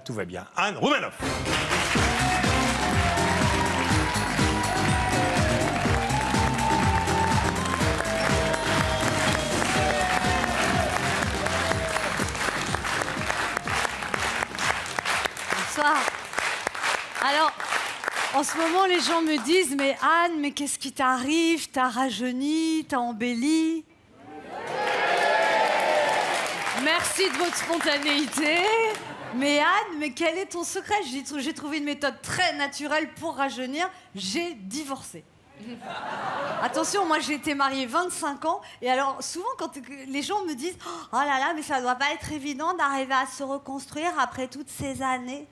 Tout va bien. Anne Roumanoff. Bonsoir. Alors, en ce moment, les gens me disent « Mais Anne, mais qu'est-ce qui t'arrive? T'as rajeuni, t'as embelli ?» Merci de votre spontanéité. Mais Anne, mais quel est ton secret? J'ai trouvé une méthode très naturelle pour rajeunir. J'ai divorcé. Attention, moi j'ai été mariée 25 ans. Et alors, souvent, quand les gens me disent « Oh là là, mais ça doit pas être évident d'arriver à se reconstruire après toutes ces années. »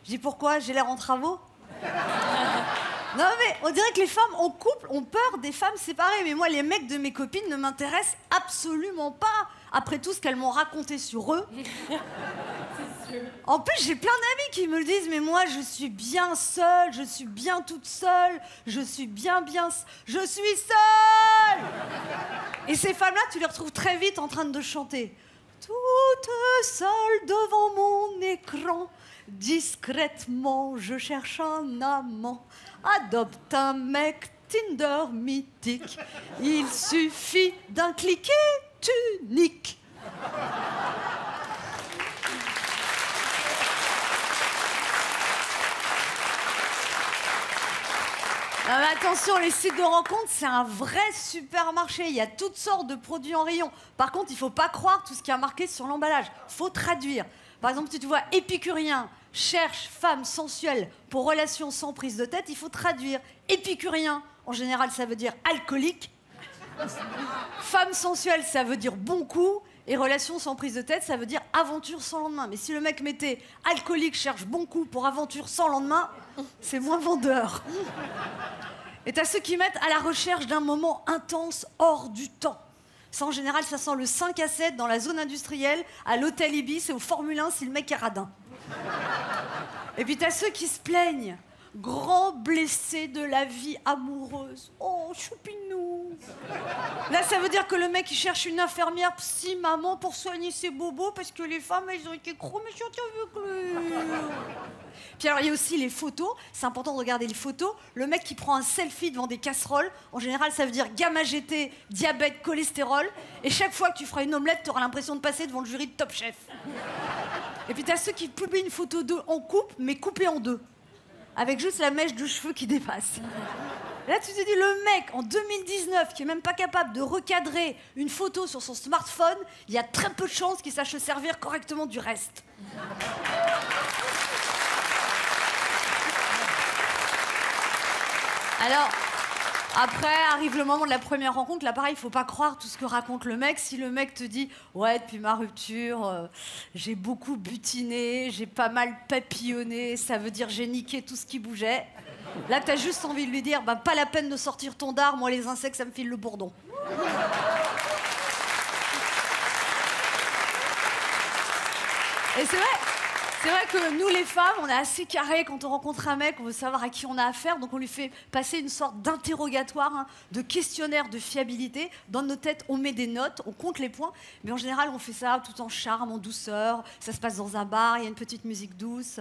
Je dis « Pourquoi? J'ai l'air en travaux ?» Non mais on dirait que les femmes en couple ont peur des femmes séparées. Mais moi, les mecs de mes copines ne m'intéressent absolument pas. Après tout ce qu'elles m'ont raconté sur eux. En plus, j'ai plein d'amis qui me le disent. Mais moi, je suis bien seule, je suis bien toute seule, je suis je suis seule. Et ces femmes-là, tu les retrouves très vite en train de chanter. Toute seule devant mon écran, discrètement, je cherche un amant. Adopte un mec Tinder mythique. Il suffit d'un clic et tu niques. Non mais attention, les sites de rencontres, c'est un vrai supermarché. Il y a toutes sortes de produits en rayon. Par contre, il ne faut pas croire tout ce qui est marqué sur l'emballage. Il faut traduire. Par exemple, si tu vois épicurien, cherche femme sensuelle pour relation sans prise de tête, il faut traduire. Épicurien, en général, ça veut dire alcoolique. Femme sensuelle, ça veut dire bon coup. Et relation sans prise de tête, ça veut dire aventure sans lendemain. Mais si le mec mettait alcoolique cherche bon coup pour aventure sans lendemain, c'est moins vendeur. Et t'as ceux qui mettent à la recherche d'un moment intense hors du temps. Ça, en général, ça sent le 5 à 7 dans la zone industrielle, à l'hôtel Ibis et au Formule 1 si le mec est radin. Et puis t'as ceux qui se plaignent. Grand blessé de la vie amoureuse. Oh, choupinou. Là, ça veut dire que le mec, il cherche une infirmière psy-maman pour soigner ses bobos parce que les femmes, elles ont été trop méchantes avec lui. Puis alors, il y a aussi les photos. C'est important de regarder les photos. Le mec qui prend un selfie devant des casseroles, en général, ça veut dire gamma GT, diabète, cholestérol. Et chaque fois que tu feras une omelette, tu auras l'impression de passer devant le jury de Top Chef. Et puis, tu as ceux qui publient une photo d'eux en couple, mais coupée en deux. Avec juste la mèche de cheveux qui dépasse. Là, tu te dis, le mec, en 2019, qui est même pas capable de recadrer une photo sur son smartphone, il y a très peu de chances qu'il sache se servir correctement du reste. Alors, après, arrive le moment de la première rencontre. Là, pareil, il faut pas croire tout ce que raconte le mec. Si le mec te dit « Ouais, depuis ma rupture, j'ai beaucoup butiné, j'ai pas mal papillonné, ça veut dire j'ai niqué tout ce qui bougeait », là, t'as juste envie de lui dire « Bah, pas la peine de sortir ton dard, moi, les insectes, ça me file le bourdon. » Et c'est vrai que nous, les femmes, on est assez carrés quand on rencontre un mec, on veut savoir à qui on a affaire, donc on lui fait passer une sorte d'interrogatoire, de questionnaire de fiabilité. Dans nos têtes, on met des notes, on compte les points, mais en général, on fait ça tout en charme, en douceur. Ça se passe dans un bar, il y a une petite musique douce.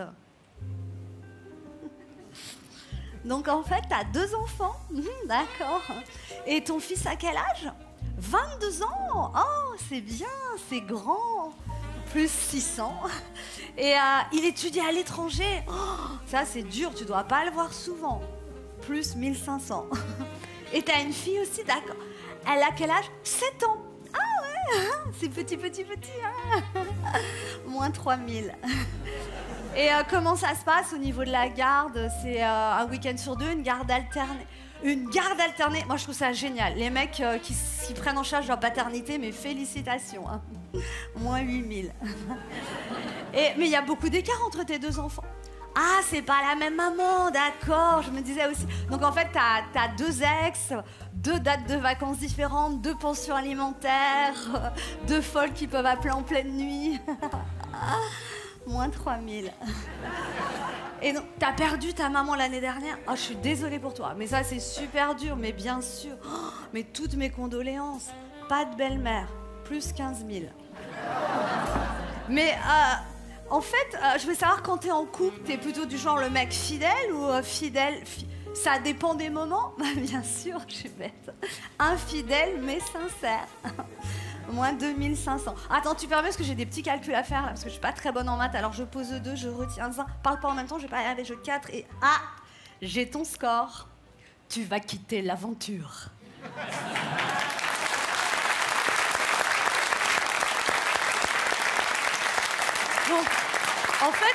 Donc en fait, t'as 2 enfants, d'accord. Et ton fils a quel âge? 22 ans. Oh, c'est bien, c'est grand. Plus 600. Et il étudie à l'étranger. Oh, ça, c'est dur, tu dois pas le voir souvent. Plus 1500. Et t'as une fille aussi, d'accord. Elle a quel âge? 7 ans. Ah ouais, c'est petit. Hein. Moins 3000. Et comment ça se passe au niveau de la garde? C'est un week-end sur 2, une garde alternée. Une garde alternée, moi je trouve ça génial. Les mecs qui prennent en charge leur paternité, mais félicitations. Hein. Moins 8000. Mais il y a beaucoup d'écart entre tes 2 enfants. Ah, c'est pas la même maman, d'accord, je me disais aussi. Donc en fait, t'as 2 ex, 2 dates de vacances différentes, 2 pensions alimentaires, 2 folles qui peuvent appeler en pleine nuit. Moins 3000. Et donc, t'as perdu ta maman l'année dernière. Oh, je suis désolée pour toi. Mais ça, c'est super dur, mais bien sûr. Oh, mais toutes mes condoléances. Pas de belle-mère. Plus 15 000. Mais En fait, je voulais savoir quand t'es en couple, t'es plutôt du genre le mec fidèle ou fidèle Ça dépend des moments. Bah, bien sûr, je suis bête. Infidèle mais sincère. Moins 2500. Attends, tu permets parce que j'ai des petits calculs à faire là, parce que je suis pas très bonne en maths. Alors je pose 2, je retiens 1. Parle pas en même temps, je vais pas y arriver. Je 4 et... Ah, j'ai ton score. Tu vas quitter l'aventure. Donc, en fait,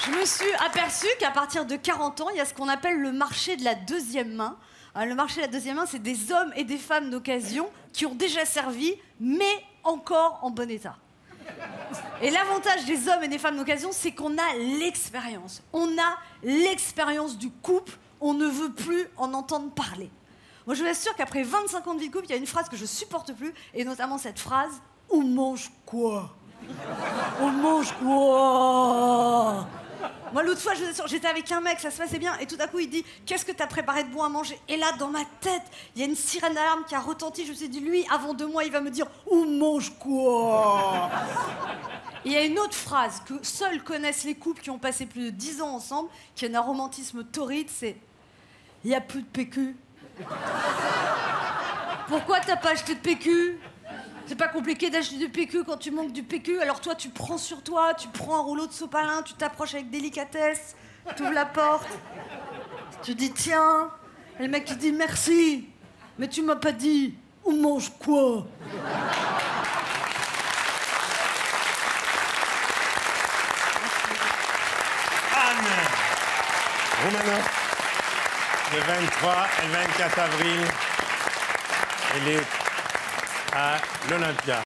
je me suis aperçue qu'à partir de 40 ans, il y a ce qu'on appelle le marché de la deuxième main. Le marché de la deuxième main, c'est des hommes et des femmes d'occasion qui ont déjà servi, mais encore en bon état. Et l'avantage des hommes et des femmes d'occasion, c'est qu'on a l'expérience. On a l'expérience du couple, on ne veut plus en entendre parler. Moi, je vous assure qu'après 25 ans de vie de couple, il y a une phrase que je supporte plus, et notamment cette phrase « On mange quoi ?» On mange quoi? Moi, l'autre fois, je vous assure, j'étais avec un mec, ça se passait bien, et tout à coup, il dit « Qu'est-ce que t'as préparé de bon à manger ?» Et là, dans ma tête, il y a une sirène d'alarme qui a retenti. Je me suis dit, lui, avant 2 mois, il va me dire « On mange quoi ?» Il y a une autre phrase que seuls connaissent les couples qui ont passé plus de 10 ans ensemble, qui a un romantisme torride, c'est « Il n'y a plus de PQ. » Pourquoi t'as pas acheté de PQ? C'est pas compliqué d'acheter du PQ quand tu manques du PQ. Alors toi, tu prends sur toi, tu prends un rouleau de sopalin, tu t'approches avec délicatesse, tu ouvres la porte, tu dis tiens. Et le mec, il dit merci, mais tu m'as pas dit, on mange quoi? Anne Roumanoff, le 23 et 24 avril, elle est à l'Olympia.